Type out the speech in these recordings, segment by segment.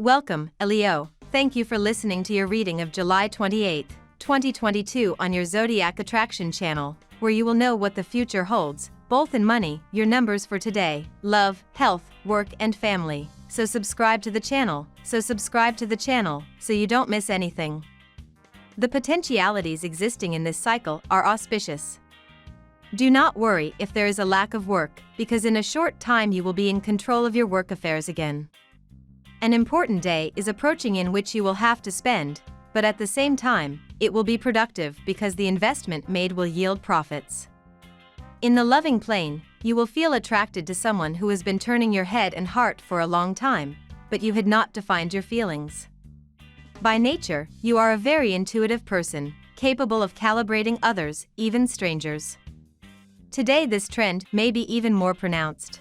Welcome, Leo. Thank you for listening to your reading of July 28, 2022 on your Zodiac Attraction channel, where you will know what the future holds, both in money, your numbers for today, love, health, work and family. So subscribe to the channel so you don't miss anything. The potentialities existing in this cycle are auspicious. Do not worry if there is a lack of work, because in a short time you will be in control of your work affairs again. An important day is approaching in which you will have to spend, but at the same time, it will be productive because the investment made will yield profits. In the loving plane, you will feel attracted to someone who has been turning your head and heart for a long time, but you had not defined your feelings. By nature, you are a very intuitive person, capable of calibrating others, even strangers. Today this trend may be even more pronounced.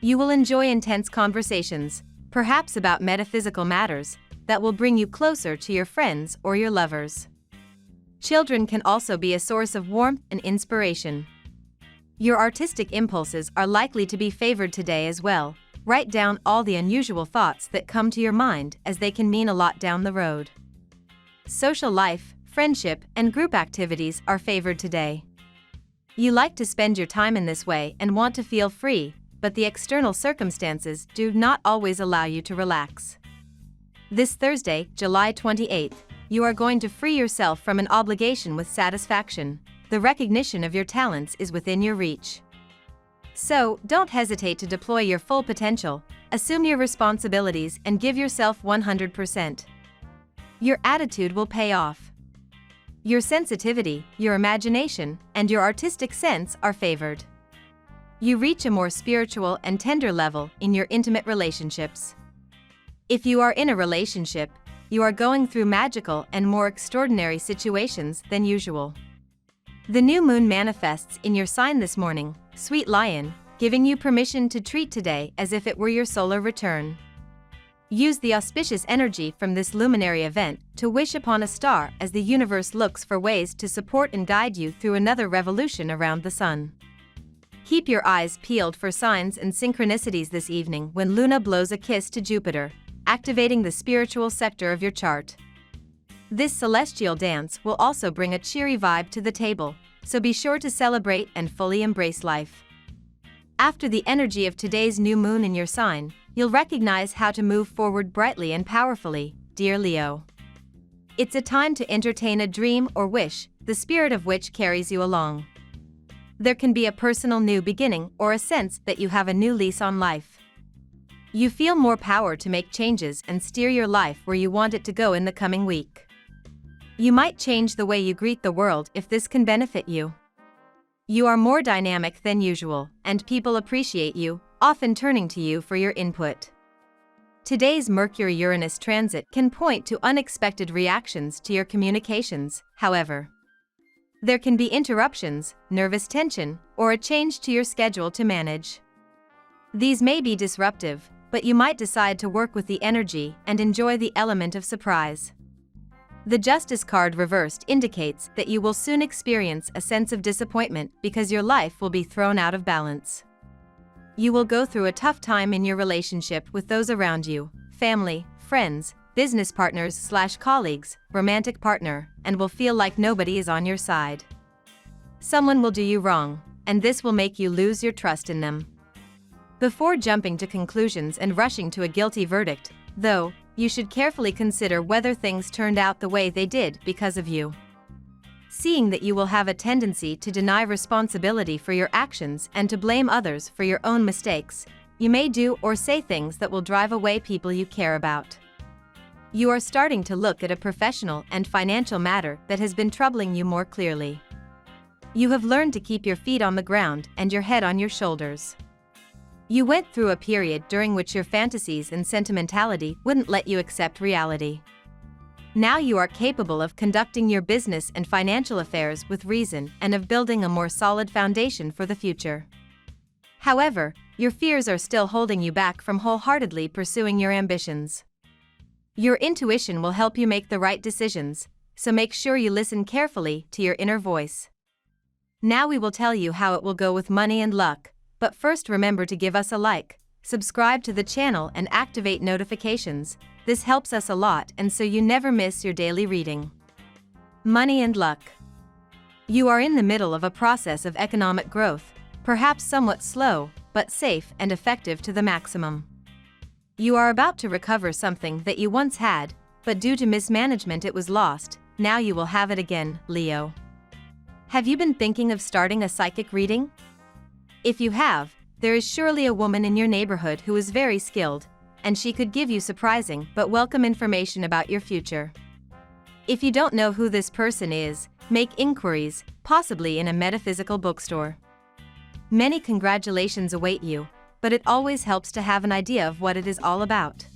You will enjoy intense conversations, perhaps about metaphysical matters, that will bring you closer to your friends or your lovers. Children can also be a source of warmth and inspiration. Your artistic impulses are likely to be favored today as well. Write down all the unusual thoughts that come to your mind, as they can mean a lot down the road. Social life, friendship, and group activities are favored today. You like to spend your time in this way and want to feel free, but the external circumstances do not always allow you to relax. This Thursday, July 28th, you are going to free yourself from an obligation with satisfaction. The recognition of your talents is within your reach. So, don't hesitate to deploy your full potential, assume your responsibilities and give yourself 100%. Your attitude will pay off. Your sensitivity, your imagination, and your artistic sense are favored. You reach a more spiritual and tender level in your intimate relationships. If you are in a relationship, you are going through magical and more extraordinary situations than usual. The new moon manifests in your sign this morning, sweet lion, giving you permission to treat today as if it were your solar return. Use the auspicious energy from this luminary event to wish upon a star as the universe looks for ways to support and guide you through another revolution around the sun. Keep your eyes peeled for signs and synchronicities this evening when Luna blows a kiss to Jupiter, activating the spiritual sector of your chart. This celestial dance will also bring a cheery vibe to the table, so be sure to celebrate and fully embrace life. After the energy of today's new moon in your sign, you'll recognize how to move forward brightly and powerfully, dear Leo. It's a time to entertain a dream or wish, the spirit of which carries you along. There can be a personal new beginning or a sense that you have a new lease on life. You feel more power to make changes and steer your life where you want it to go in the coming week. You might change the way you greet the world if this can benefit you. You are more dynamic than usual, and people appreciate you, often turning to you for your input. Today's Mercury-Uranus transit can point to unexpected reactions to your communications, however. There can be interruptions, nervous tension, or a change to your schedule to manage. These may be disruptive, but you might decide to work with the energy and enjoy the element of surprise. The Justice card reversed indicates that you will soon experience a sense of disappointment because your life will be thrown out of balance. You will go through a tough time in your relationship with those around you, family, friends, business partners/colleagues, romantic partner, and will feel like nobody is on your side. Someone will do you wrong, and this will make you lose your trust in them. Before jumping to conclusions and rushing to a guilty verdict, though, you should carefully consider whether things turned out the way they did because of you. Seeing that you will have a tendency to deny responsibility for your actions and to blame others for your own mistakes, you may do or say things that will drive away people you care about. You are starting to look at a professional and financial matter that has been troubling you more clearly. You have learned to keep your feet on the ground and your head on your shoulders. You went through a period during which your fantasies and sentimentality wouldn't let you accept reality. Now you are capable of conducting your business and financial affairs with reason and of building a more solid foundation for the future. However, your fears are still holding you back from wholeheartedly pursuing your ambitions. Your intuition will help you make the right decisions, so make sure you listen carefully to your inner voice. Now we will tell you how it will go with money and luck, but first remember to give us a like, subscribe to the channel and activate notifications. This helps us a lot and so you never miss your daily reading. Money and luck. You are in the middle of a process of economic growth, perhaps somewhat slow, but safe and effective to the maximum. You are about to recover something that you once had, but due to mismanagement it was lost. Now you will have it again, Leo. Have you been thinking of starting a psychic reading? If you have, there is surely a woman in your neighborhood who is very skilled, and she could give you surprising but welcome information about your future. If you don't know who this person is, make inquiries, possibly in a metaphysical bookstore. Many congratulations await you, but it always helps to have an idea of what it is all about.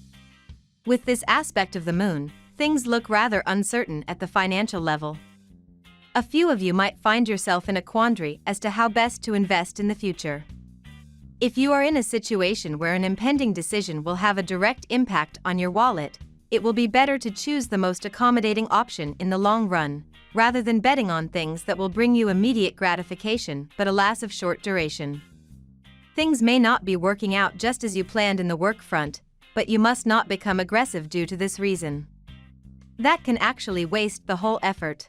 With this aspect of the moon, things look rather uncertain at the financial level. A few of you might find yourself in a quandary as to how best to invest in the future. If you are in a situation where an impending decision will have a direct impact on your wallet, it will be better to choose the most accommodating option in the long run, rather than betting on things that will bring you immediate gratification but alas of short duration. Things may not be working out just as you planned in the work front, but you must not become aggressive due to this reason. That can actually waste the whole effort.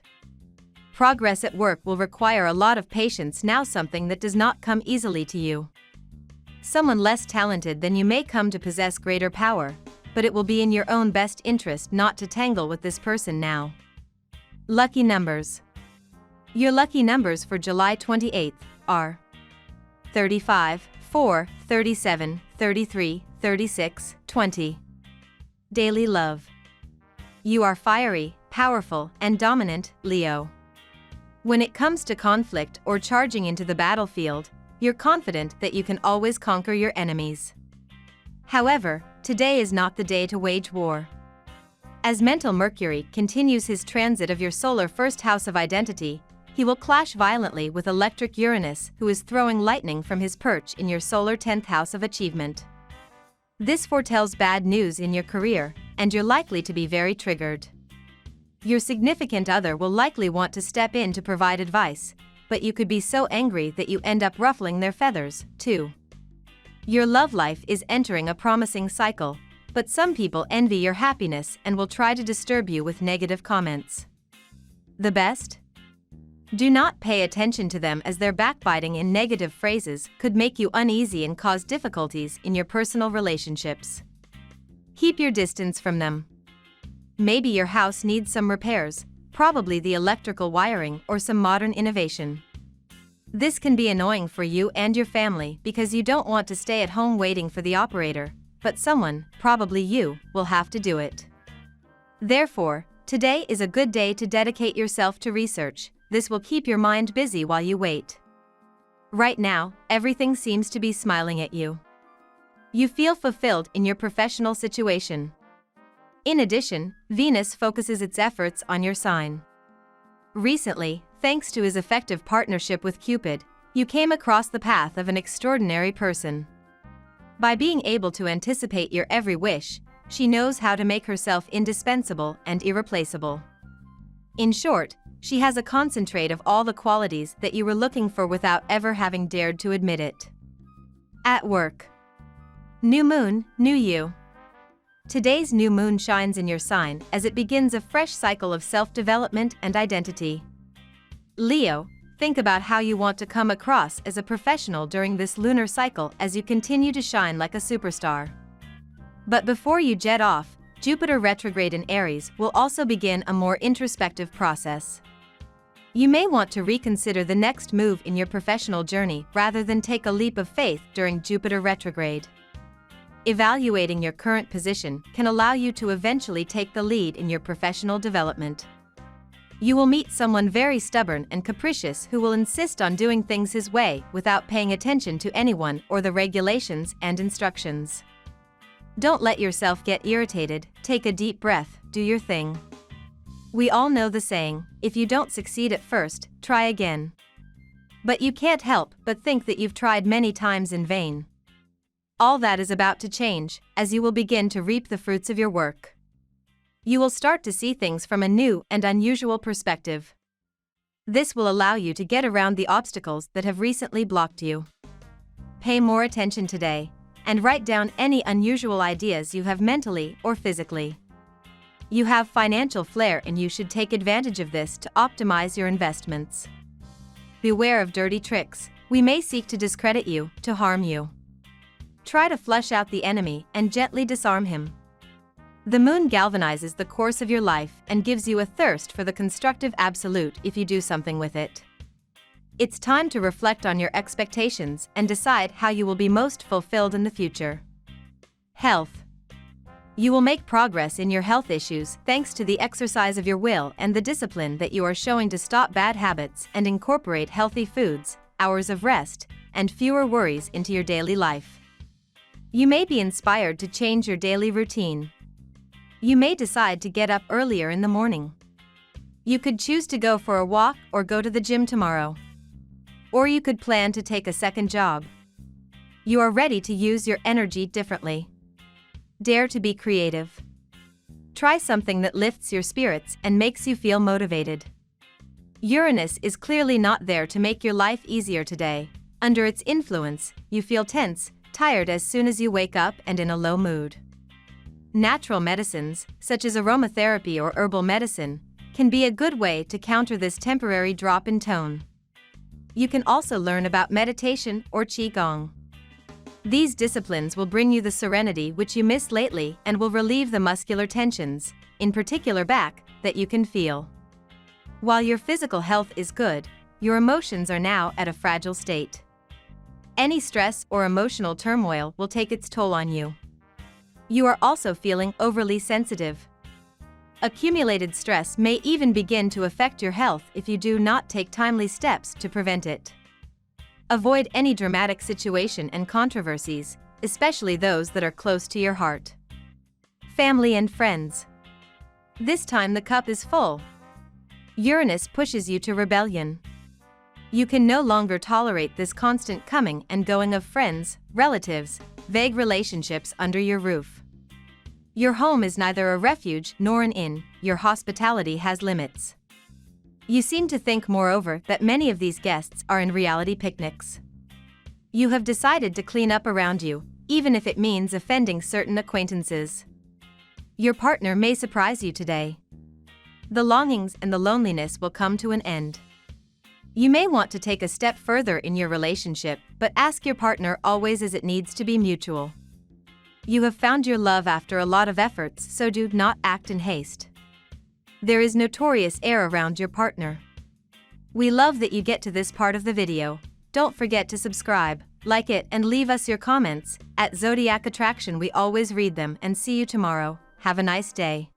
Progress at work will require a lot of patience now, something that does not come easily to you. Someone less talented than you may come to possess greater power, but it will be in your own best interest not to tangle with this person now. Lucky numbers. Your lucky numbers for July 28th are 35, 4, 37, 33, 36, 20. Daily love. You are fiery, powerful, and dominant, Leo. When it comes to conflict or charging into the battlefield, you're confident that you can always conquer your enemies. However, today is not the day to wage war. As mental Mercury continues his transit of your solar first house of identity, he will clash violently with electric Uranus, who is throwing lightning from his perch in your solar 10th house of achievement. This foretells bad news in your career, and you're likely to be very triggered. Your significant other will likely want to step in to provide advice, but you could be so angry that you end up ruffling their feathers, too. Your love life is entering a promising cycle, but some people envy your happiness and will try to disturb you with negative comments. The best? Do not pay attention to them, as their backbiting in negative phrases could make you uneasy and cause difficulties in your personal relationships. Keep your distance from them. Maybe your house needs some repairs, probably the electrical wiring or some modern innovation. This can be annoying for you and your family because you don't want to stay at home waiting for the operator, but someone, probably you, will have to do it. Therefore, today is a good day to dedicate yourself to research. This will keep your mind busy while you wait. Right now, everything seems to be smiling at you. You feel fulfilled in your professional situation. In addition, Venus focuses its efforts on your sign. Recently, thanks to his effective partnership with Cupid, you came across the path of an extraordinary person. By being able to anticipate your every wish, she knows how to make herself indispensable and irreplaceable. In short, she has a concentrate of all the qualities that you were looking for without ever having dared to admit it. At work. New moon, new you. Today's new moon shines in your sign as it begins a fresh cycle of self-development and identity. Leo, think about how you want to come across as a professional during this lunar cycle as you continue to shine like a superstar. But before you jet off, Jupiter retrograde in Aries will also begin a more introspective process. You may want to reconsider the next move in your professional journey rather than take a leap of faith during Jupiter retrograde. Evaluating your current position can allow you to eventually take the lead in your professional development. You will meet someone very stubborn and capricious who will insist on doing things his way without paying attention to anyone or the regulations and instructions. Don't let yourself get irritated, take a deep breath, do your thing. We all know the saying, if you don't succeed at first, try again. But you can't help but think that you've tried many times in vain. All that is about to change, as you will begin to reap the fruits of your work. You will start to see things from a new and unusual perspective. This will allow you to get around the obstacles that have recently blocked you. Pay more attention today. and write down any unusual ideas you have mentally or physically. You have financial flair and you should take advantage of this to optimize your investments. Beware of dirty tricks. We may seek to discredit you, to harm you. Try to flush out the enemy and gently disarm him. The moon galvanizes the course of your life and gives you a thirst for the constructive absolute if you do something with it. It's time to reflect on your expectations and decide how you will be most fulfilled in the future. Health. You will make progress in your health issues thanks to the exercise of your will and the discipline that you are showing to stop bad habits and incorporate healthy foods, hours of rest, and fewer worries into your daily life. You may be inspired to change your daily routine. You may decide to get up earlier in the morning. You could choose to go for a walk or go to the gym tomorrow. Or you could plan to take a second job. You are ready to use your energy differently. Dare to be creative. Try something that lifts your spirits and makes you feel motivated. Uranus is clearly not there to make your life easier today. Under its influence, you feel tense, tired as soon as you wake up and in a low mood. Natural medicines, such as aromatherapy or herbal medicine, can be a good way to counter this temporary drop in tone. You can also learn about meditation or qigong. These disciplines will bring you the serenity which you missed lately and will relieve the muscular tensions, in particular back, that you can feel. While your physical health is good, your emotions are now at a fragile state. Any stress or emotional turmoil will take its toll on you. You are also feeling overly sensitive. Accumulated stress may even begin to affect your health if you do not take timely steps to prevent it. Avoid any dramatic situation and controversies, especially those that are close to your heart. Family and friends. This time the cup is full. Uranus pushes you to rebellion. You can no longer tolerate this constant coming and going of friends, relatives, vague relationships under your roof. Your home is neither a refuge nor an inn, your hospitality has limits. You seem to think, moreover, that many of these guests are in reality picnics. You have decided to clean up around you, even if it means offending certain acquaintances. Your partner may surprise you today. The longings and the loneliness will come to an end. You may want to take a step further in your relationship, but ask your partner always, as it needs to be mutual. You have found your love after a lot of efforts, so do not act in haste. There is notorious air around your partner. We love that you get to this part of the video. Don't forget to subscribe, like it, and leave us your comments. At Zodiac Attraction we always read them, and see you tomorrow. Have a nice day.